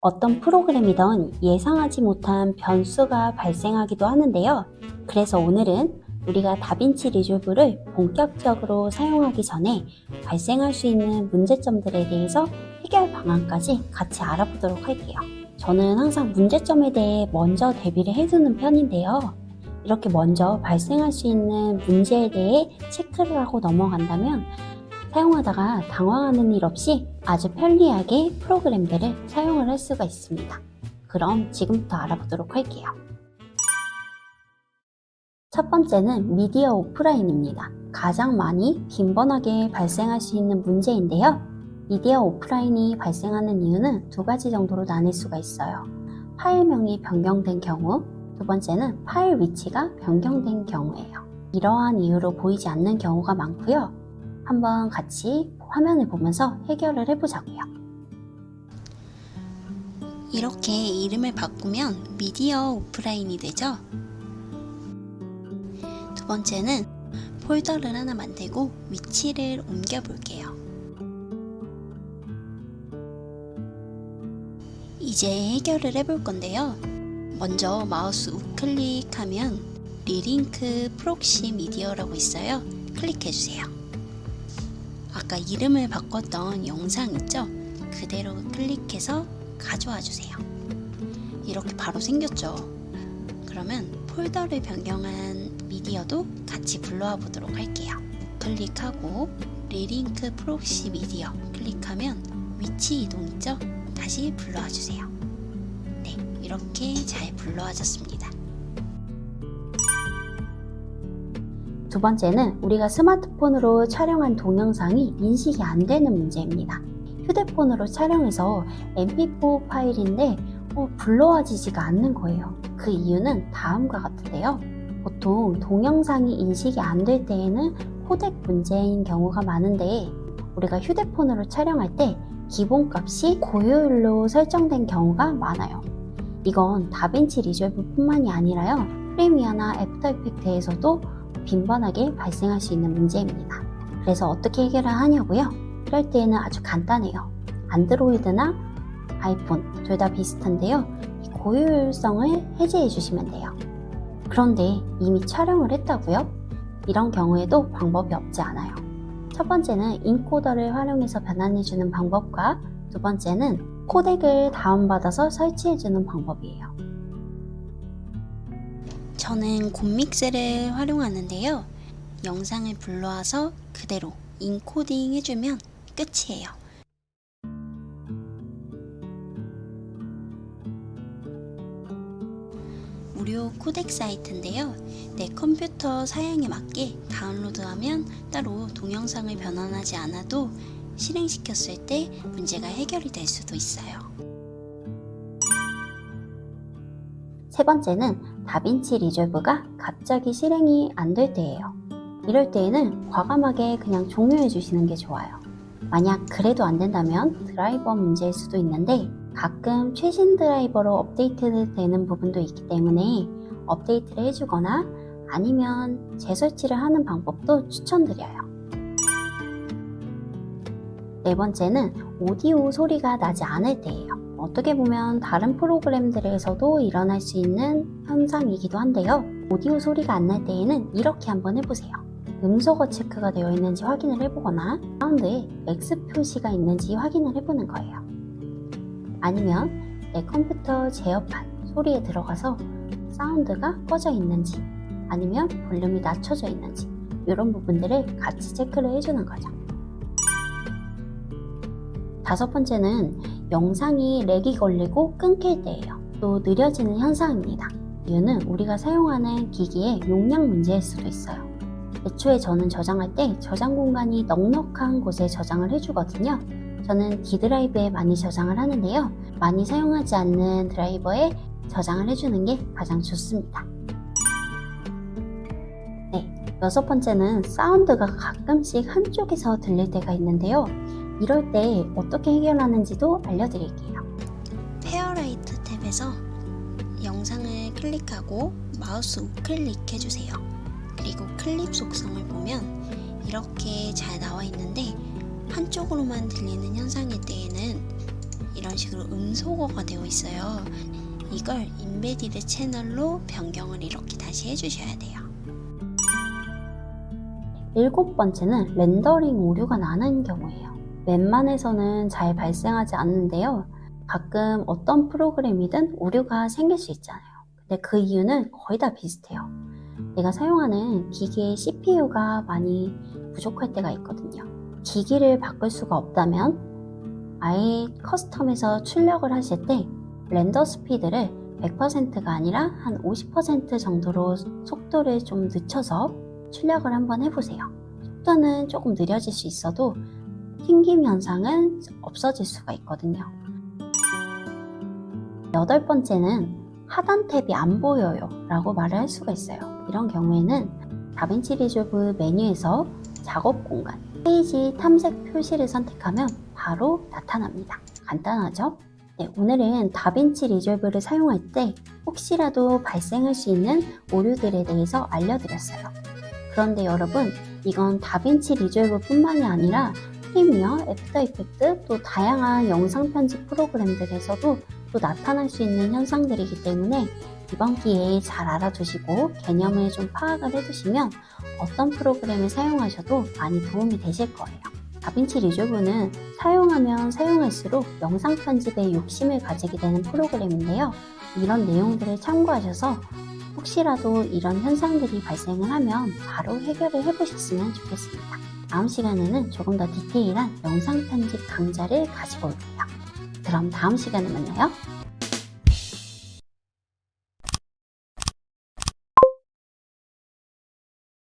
어떤 프로그램이든 예상하지 못한 변수가 발생하기도 하는데요. 그래서 오늘은 우리가 다빈치 리졸브를 본격적으로 사용하기 전에 발생할 수 있는 문제점들에 대해서 해결 방안까지 같이 알아보도록 할게요. 저는 항상 문제점에 대해 먼저 대비를 해두는 편인데요. 이렇게 먼저 발생할 수 있는 문제에 대해 체크를 하고 넘어간다면 사용하다가 당황하는 일 없이 아주 편리하게 프로그램들을 사용을 할 수가 있습니다. 그럼 지금부터 알아보도록 할게요. 첫 번째는 미디어 오프라인입니다. 가장 많이 빈번하게 발생할 수 있는 문제인데요. 미디어 오프라인이 발생하는 이유는 두 가지 정도로 나뉠 수가 있어요. 파일명이 변경된 경우, 두 번째는 파일 위치가 변경된 경우예요. 이러한 이유로 보이지 않는 경우가 많고요. 한번 같이 화면을 보면서 해결을 해보자고요. 이렇게 이름을 바꾸면 미디어 오프라인이 되죠. 두 번째는 폴더를 하나 만들고 위치를 옮겨 볼게요. 이제 해결을 해볼 건데요. 먼저 마우스 우클릭하면 리링크 프록시 미디어라고 있어요. 클릭해주세요. 아까 이름을 바꿨던 영상 있죠? 그대로 클릭해서 가져와 주세요. 이렇게 바로 생겼죠? 그러면 폴더를 변경한 미디어도 같이 불러와 보도록 할게요. 클릭하고 리링크 프록시 미디어 클릭하면 위치 이동 있죠? 다시 불러와 주세요. 네, 이렇게 잘 불러와졌습니다. 두 번째는 우리가 스마트폰으로 촬영한 동영상이 인식이 안 되는 문제입니다. 휴대폰으로 촬영해서 mp4 파일인데 불러와지지가 않는 거예요. 그 이유는 다음과 같은데요. 보통 동영상이 인식이 안 될 때에는 코덱 문제인 경우가 많은데 우리가 휴대폰으로 촬영할 때 기본값이 고효율로 설정된 경우가 많아요. 이건 다빈치 리졸브 뿐만이 아니라요. 프리미어나 애프터 이펙트에서도 빈번하게 발생할 수 있는 문제입니다. 그래서 어떻게 해결을 하냐고요? 이럴 때에는 아주 간단해요. 안드로이드나 아이폰 둘 다 비슷한데요. 이 고효율성을 해제해 주시면 돼요. 그런데 이미 촬영을 했다고요? 이런 경우에도 방법이 없지 않아요. 첫 번째는 인코더를 활용해서 변환해 주는 방법과 두 번째는 코덱을 다운받아서 설치해 주는 방법이에요. 저는 곰믹스를 활용하는데요. 영상을 불러와서 그대로 인코딩 해주면 끝이에요. 무료 코덱 사이트인데요. 내 컴퓨터 사양에 맞게 다운로드하면 따로 동영상을 변환하지 않아도 실행시켰을 때 문제가 해결이 될 수도 있어요. 세 번째는 다빈치 리졸브가 갑자기 실행이 안 될 때예요. 이럴 때에는 과감하게 그냥 종료해 주시는 게 좋아요. 만약 그래도 안 된다면 드라이버 문제일 수도 있는데 가끔 최신 드라이버로 업데이트되는 부분도 있기 때문에 업데이트를 해주거나 아니면 재설치를 하는 방법도 추천드려요. 네 번째는 오디오 소리가 나지 않을 때예요. 어떻게 보면 다른 프로그램들에서도 일어날 수 있는 현상이기도 한데요. 오디오 소리가 안 날 때에는 이렇게 한번 해보세요. 음소거 체크가 되어 있는지 확인을 해보거나 사운드에 X 표시가 있는지 확인을 해보는 거예요. 아니면 내 컴퓨터 제어판 소리에 들어가서 사운드가 꺼져 있는지 아니면 볼륨이 낮춰져 있는지 이런 부분들을 같이 체크를 해주는 거죠. 다섯 번째는 영상이 렉이 걸리고 끊길 때예요. 또 느려지는 현상입니다. 이유는 우리가 사용하는 기기의 용량 문제일 수도 있어요. 애초에 저는 저장할 때 저장 공간이 넉넉한 곳에 저장을 해주거든요. 저는 D 드라이브에 많이 저장을 하는데요. 많이 사용하지 않는 드라이버에 저장을 해주는 게 가장 좋습니다. 네, 여섯 번째는 사운드가 가끔씩 한쪽에서 들릴 때가 있는데요. 이럴 때 어떻게 해결하는지도 알려드릴게요. 페어라이트 탭에서 영상을 클릭하고 마우스 우클릭 해주세요. 그리고 클립 속성을 보면 이렇게 잘 나와 있는데 한쪽으로만 들리는 현상일 때에는 이런 식으로 음소거가 되어 있어요. 이걸 인베디드 채널로 변경을 이렇게 다시 해주셔야 돼요. 7번째는 렌더링 오류가 나는 경우예요. 웬만해서는 잘 발생하지 않는데요. 가끔 어떤 프로그램이든 오류가 생길 수 있잖아요. 근데 그 이유는 거의 다 비슷해요. 내가 사용하는 기기의 CPU가 많이 부족할 때가 있거든요. 기기를 바꿀 수가 없다면 아예 커스텀에서 출력을 하실 때 렌더 스피드를 100%가 아니라 한 50% 정도로 속도를 좀 늦춰서 출력을 한번 해보세요. 속도는 조금 느려질 수 있어도 튕김 현상은 없어질 수가 있거든요. 8번째는 하단 탭이 안 보여요 라고 말을 할 수가 있어요. 이런 경우에는 다빈치 리졸브 메뉴에서 작업 공간, 페이지 탐색 표시를 선택하면 바로 나타납니다. 간단하죠? 네, 오늘은 다빈치 리졸브를 사용할 때 혹시라도 발생할 수 있는 오류들에 대해서 알려드렸어요. 그런데 여러분, 이건 다빈치 리졸브 뿐만이 아니라 프리미어, 애프터 이펙트, 또 다양한 영상 편집 프로그램들에서도 또 나타날 수 있는 현상들이기 때문에 이번 기회에 잘 알아두시고 개념을 좀 파악을 해두시면 어떤 프로그램을 사용하셔도 많이 도움이 되실 거예요. 다빈치 리졸브는 사용하면 사용할수록 영상 편집에 욕심을 가지게 되는 프로그램인데요. 이런 내용들을 참고하셔서 혹시라도 이런 현상들이 발생을 하면 바로 해결을 해보셨으면 좋겠습니다. 다음 시간에는 조금 더 디테일한 영상 편집 강좌를 가지고 올게요. 그럼 다음 시간에 만나요.